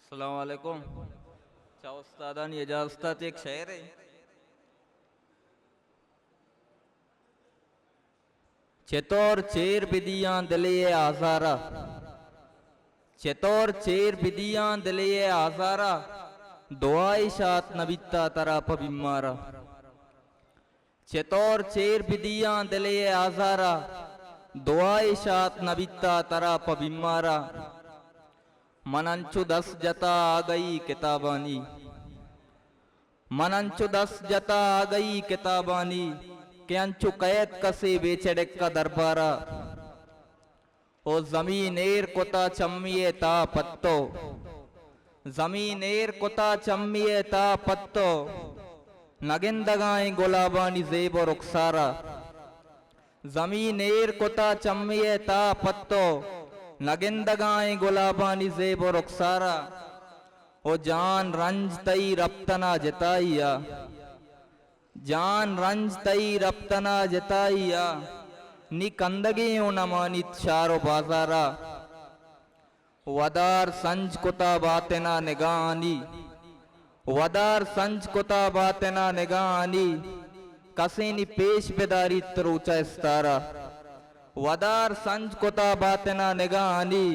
अस्सलाम वालेकुम। अच्छा उस्तादानी इजाज़त एक शेर है। चेतोर चेर बिदियां दिले आजारा, चेतोर चेर बिदियां दिले आजारा, दुआई शात नबिता तरा पबिमारा। चेतोर चेर बिदियां दिले आजारा, दुआई शात नबिता तरा पबिमारा। मनंचु 10 जता आ गई किताबानी, मनंचु 10 जता आ गई किताबानी, के अंचु कैद कसे बेचड़े का दरबारा। ओ जमीनेर कोता चम्मिए ता पत्तो, जमीनेर कोता चम्मिए ता पत्तो, नगिंदगाए गुलाबानी जेब और रुखसारा। जमीनेर कोता चम्मिए ता पत्तो, नगिंदगाए गुलाबानी जेब और रुखसारा। ओ जान रंज तई रप्तना जताइया, जान रंज तई रप्तना जताइया, नी कंदगे न मानित शारो बाजारा। वदार संज कुता बातेना निगानी, वदार संज कुता बातेना निगानी, कसेनी पेश बेदारी तरूचा इस्तारा। वदार संज कुता बातेना निगानी,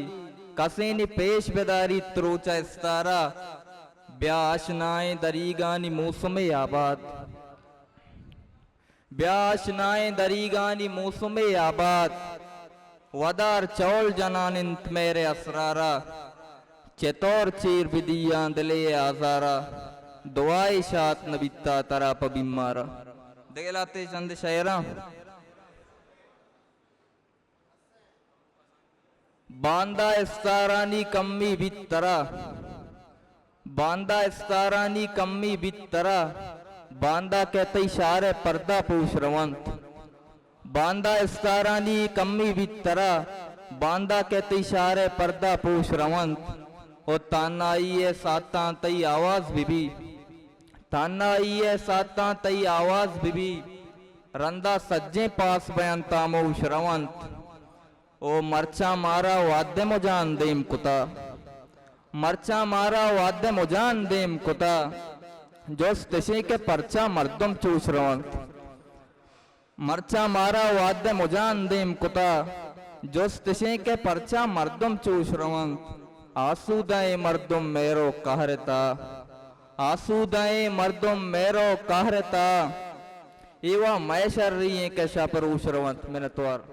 कसेनी पेश बेदारी तरूचा इस्तारा। ब्याशनाए दरीगानी मौसम आबाद, ब्याशनाए दरीगानी मौसम आबाद, वदार चौल जनानिंत मेरे असरारा। चेतौर चीर बिदियां दिले आजारा, दुआई शात नबिता तरा पबिमारा। दिलाते चंद शायरा। बांदा इस्तारानी कम्मी बितरा, बांदा इस्तारानी कम्मी बितरा, बांदा कहते इशारे पर्दा पूछ रवंत। बांदा इस्तारानी कम्मी बितरा, बांदा कहते इशारे पर्दा पूछ रवंत। ओ ताना आइए साता तई आवाज बीबी, ताना आइए साता तई आवाज बीबी, रंदा सज्जे पास बयान तामोश रवंत। ओ मरचा मारा वाद्य मुजान देम कुता, मरचा मारा वाद्य मुजान देम कुता, जोस तशे के परचा मर्दम चूस रवंत। मरचा मारा वाद्य मुजान देम कुता, जोस तशे के परचा मर्दम चूस रवंत। आसूदाए मर्दम मेरो कहरता, आसूदाए मर्दम मेरो कहरता, एवा मैशर रही के शापरूश रवंत। मेरे त्वार